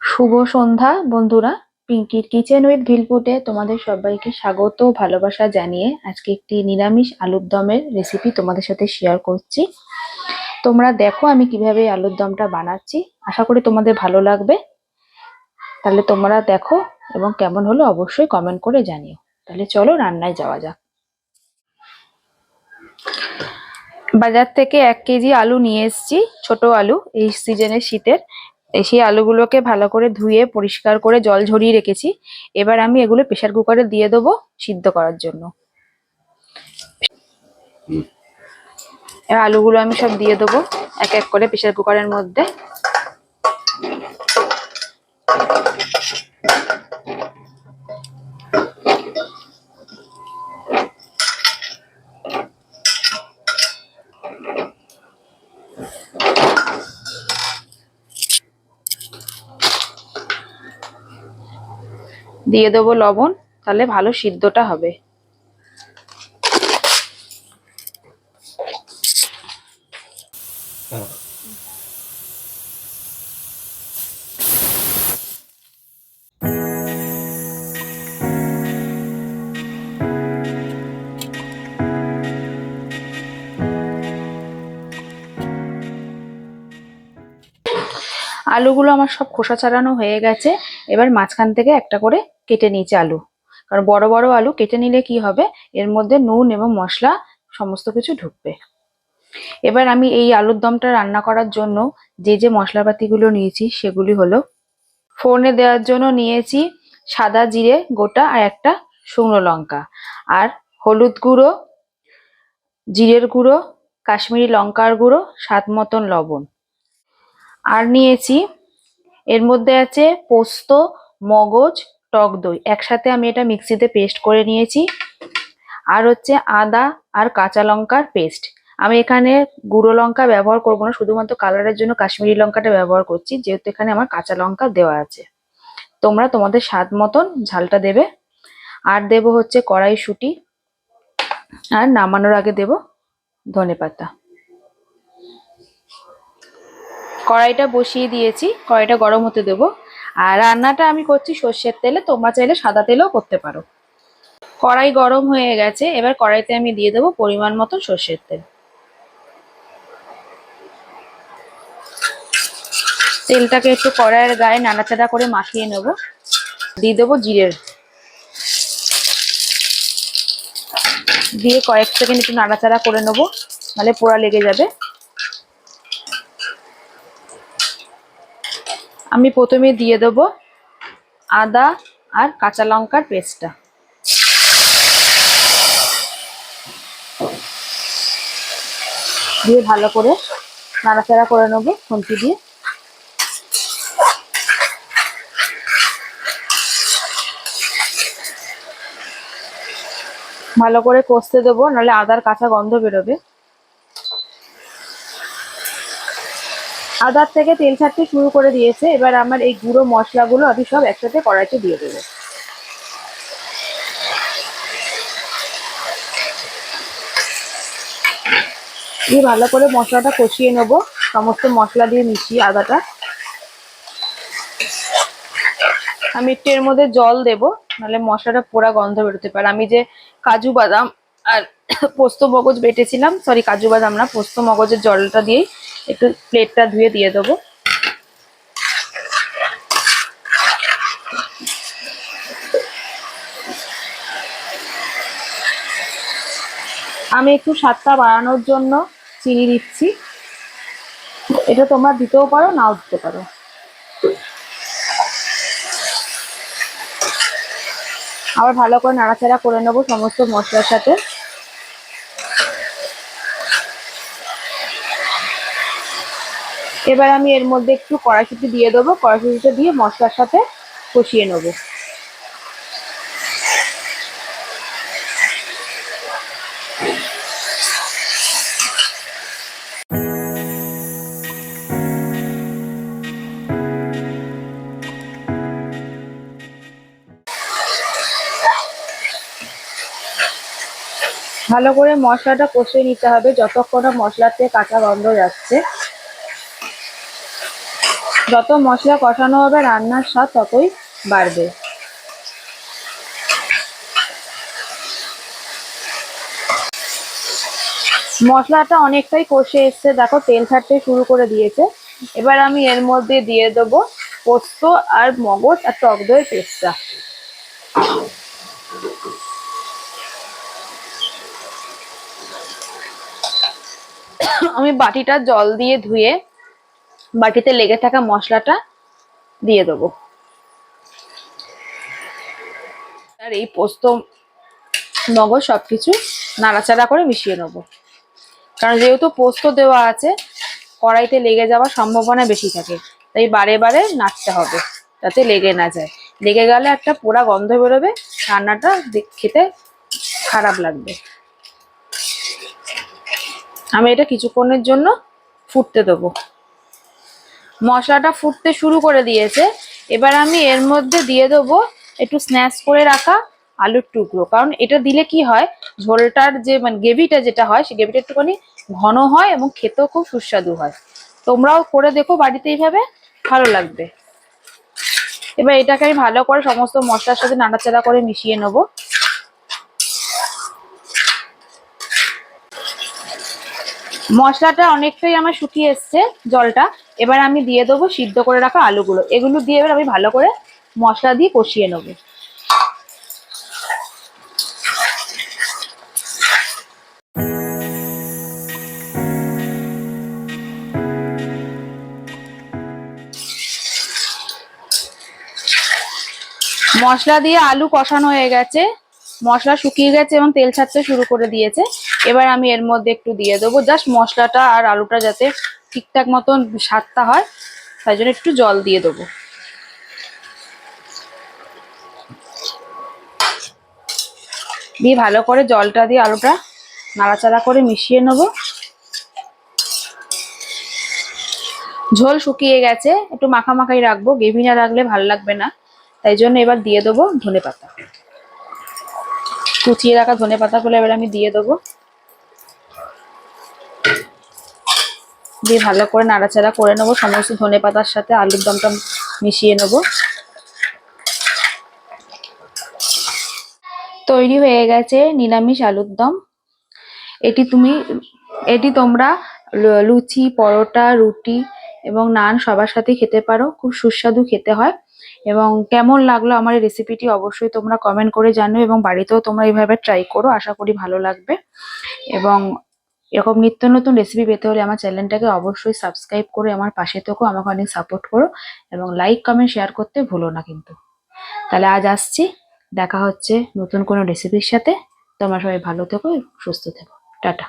শুভ সন্ধ্যা বন্ধুরা। পিঙ্কির kitchen with ভিলপুটে তোমাদের সবাইকে স্বাগত ও ভালোবাসা জানিয়ে আজকে একটি নিরামিষ আলুর দমের রেসিপি তোমাদের সাথে শেয়ার করছি। তোমরা দেখো আমি কিভাবে এই আলুর দমটা বানাচ্ছি, আশা করি তোমাদের ভালো লাগবে। তাহলে তোমরা দেখো এবং কেমন হলো অবশ্যই কমেন্ট করে জানিও। তাহলে চলো রান্নায় যাওয়া যাক। বাজার থেকে 1 কেজি আলু নিয়ে এসেছি, ছোট আলু, এই সিজনের শীতের। সেই আলুগুলোকে ভালো করে ধুয়ে পরিষ্কার করে জল ঝরিয়ে রেখেছি। এবার আমি এগুলো প্রেসার কুকারে দিয়ে দেবো সিদ্ধ করার জন্য। এবার আলুগুলো আমি সব দিয়ে দেবো এক এক করে প্রেসার কুকারের মধ্যে। দিয়ে দেবো লবণ, তাহলে ভালো সিদ্ধটা হবে। আলুগুলো আমার সব খোসা ছাড়ানো হয়ে গেছে। এবার মাঝখান থেকে একটা করে কেটে নিয়েছি আলু, কারণ বড় বড় আলু কেটে নিলে কি হবে, এর মধ্যে নুন এবং মশলা সমস্ত কিছু ঢুকবে। এবার আমি এই আলুর দমটা রান্না করার জন্য যে যে মশলাপাতিগুলো নিয়েছি সেগুলি হলো: ফোড়নে দেওয়ার জন্য নিয়েছি সাদা জিরে গোটা আর একটা শুকনো লঙ্কা, আর হলুদ গুঁড়ো, জিরের গুঁড়ো, কাশ্মীরি লঙ্কার গুঁড়ো, স্বাদ মতন লবণ। আর নিয়েছি, এর মধ্যে আছে পোস্ত, মগজ, টক দই, একসাথে আমি এটা মিক্সিতে পেস্ট করে নিয়েছি। আর হচ্ছে আদা আর কাঁচা লঙ্কার পেস্ট। আমি এখানে গুঁড়ো লঙ্কা ব্যবহার করবো না, শুধুমাত্র কালারের জন্য কাশ্মীরি লঙ্কাটা ব্যবহার করছি, যেহেতু এখানে আমার কাঁচা লঙ্কা দেওয়া আছে। তোমরা তোমাদের স্বাদ মতন ঝালটা দেবে। আর দেবো হচ্ছে কড়াইশুঁটি, আর নামানোর আগে দেবো ধনেপাতা। কড়াইটা বসিয়ে দিয়েছি, কড়াইটা গরম হতে দেবো। আর রান্নাটা আমি করছি সর্ষের তেলে, তোমরা চাইলে সাদা তেলেও করতে পারো। কড়াই গরম হয়ে গেছে, এবার কড়াইতে আমি দিয়ে দেবো পরিমাণ মতো সর্ষের তেল। তেলটাকে একটু কড়াইয়ের গায়ে নাড়াচাড়া করে মাখিয়ে নেব। দিয়ে দেবো জিরের, দিয়ে কয়েক সেকেন্ড একটু নাড়াচাড়া করে নেবো, নাহলে পোড়া লেগে যাবে। আমি প্রথমে দিয়ে দেবো আদা আর কাঁচা লঙ্কার পেস্টটা। দিয়ে ভালো করে নাড়াচাড়া করে নেবো খুন্তি দিয়ে। ভালো করে কষতে দেবো, নাহলে আদার কাঁচা গন্ধ বেরোবে। আদার থেকে তেল ছাড়তে শুরু করে দিয়েছে। এবার আমার এই গুঁড়ো মশলাগুলো আমি সব একসাথে কড়াইতে দিয়ে দেবো। দিয়ে ভালো করে মশলাটা কষিয়ে নেবো, সমস্ত মশলা দিয়ে মিশিয়ে আদাটা। আমি একটু এর মধ্যে জল দেবো, নাহলে মশলাটা পোড়া গন্ধ বেরোতে পারে। আমি যে কাজু বাদাম আর পোস্ত মগজ বেটেছিলাম, সরি কাজু বাদাম না, পোস্ত মগজের জলটা দিয়েই একটু প্লেটটা ধুয়ে দিয়ে দেবো। আমি একটু স্বাদটা বাড়ানোর জন্য চিনি দিচ্ছি, এটা তোমরা দিতেও পারো নাও দিতে পারো। আবার ভালো করে নাড়াচাড়া করে নেবো সমস্ত মশলার সাথে। এবার আমি এর মধ্যে একটু কড়াইশুঁটি দিয়ে দেবো, কড়াইশুঁটিটা দিয়ে মশলার সাথে কষিয়ে নেবো। ভালো করে মশলাটা কষিয়ে নিতে হবে যতক্ষণ না মশলার থেকে কাঁচা গন্ধ যাচ্ছে। যত মশলা কষানো হবে রান্নার স্বাদ ততই বাড়বে। মশলাটা অনেকটাই কষে এসছে, দেখো তেল ছাড়তে শুরু করে দিয়েছে। এবার আমি এর মধ্যে দিয়ে দেবো পোস্ত আর মগজ আর টক দইয়ের পেস্টটা। আমি বাটিটা জল দিয়ে ধুয়ে বাটিতে লেগে থাকা মশলাটা দিয়ে দেবো। আর এই পোস্ত মগজ সবকিছু নাড়াচাড়া করে মিশিয়ে নেবো, কারণ যেহেতু পোস্ত দেওয়া আছে কড়াইতে লেগে যাওয়ার সম্ভাবনা বেশি থাকে, তাই বারে বারে নাড়তে হবে যাতে লেগে না যায়। লেগে গেলে একটা পোড়া গন্ধ বেরোবে, রান্নাটা খেতে খারাপ লাগবে। আমি এটা কিছুক্ষণের জন্য ফুটতে দেবো। মশলাটা ফুটতে শুরু করে দিয়েছে। এবার আমি এর মধ্যে দিয়ে দেবো একটু স্ন্যাচ করে রাখা আলুর টুকরো, কারণ এটা দিলে কি হয়, ঝোলটার যে মানে গ্রেভিটা যেটা হয় সেই গ্রেভিটা একটুখানি ঘন হয় এবং খেতেও খুব সুস্বাদু হয়। তোমরাও করে দেখো বাড়িতে, এইভাবে ভালো লাগবে। এবার এটাকে আমি ভালো করে সমস্ত মশলার সাথে নাড়াচাড়া করে মিশিয়ে নেবো। মশলাটা অনেকটাই আমার শুকিয়ে এসছে জলটা। এবার আমি দিয়ে দেবো সিদ্ধ করে রাখা আলুগুলো, এগুলো দিয়ে এবার আমি ভালো করে মশলা দিয়ে কষিয়ে নেবো। মশলা দিয়ে আলু কষানো হয়ে গেছে, মশলা শুকিয়ে গেছে এবং তেল ছাড়তে শুরু করে দিয়েছে। এবার আমি এর মধ্যে একটু দিয়ে দেবো, জাস্ট মশলাটা আর আলুটা যাতে ঠিকঠাক মতন স্বাদটা হয় তাই জন্য একটু জল দিয়ে দেবো। দিয়ে ভালো করে জলটা দিয়ে আলুটা নাড়াচাড়া করে মিশিয়ে নেবো। ঝোল শুকিয়ে গেছে, একটু মাখামাখাই রাখবো, গ্রেভি না রাখলে ভালো লাগবে না, তাই জন্য এবার দিয়ে দেবো ধনেপাতা, কুচিয়ে রাখা ধনেপাতাগুলো এবার আমি দিয়ে দেবো। দিয়ে ভালো করে নাড়াচাড়া করে নেবো, সমস্ত ধনেপাতার সাথে আলুর দমটা মিশিয়ে নেবো। তৈরি হয়ে গেছে নিরামিষ আলুর দম। এটি তোমরা লুচি, পরোটা, রুটি এবং নান সবার সাথে খেতে পারো, খুব সুস্বাদু খেতে হয়। এবং কেমন লাগলো আমার এই রেসিপিটি অবশ্যই তোমরা কমেন্ট করে জানো, এবং বাড়িতেও তোমরা এইভাবে ট্রাই করো, আশা করি ভালো লাগবে। এবং এরকম নিত্য নতুন রেসিপি পেতে হলে আমার চ্যানেলটাকে অবশ্যই সাবস্ক্রাইব করে আমার পাশে থেকো, আমাকে অনেক সাপোর্ট করো এবং লাইক কমেন্ট শেয়ার করতে ভুলো না কিন্তু। তাহলে আজ আসছি, দেখা হচ্ছে নতুন কোনো রেসিপির সাথে। তোমরা সবাই ভালো থেকো, সুস্থ থেকো, টাটা।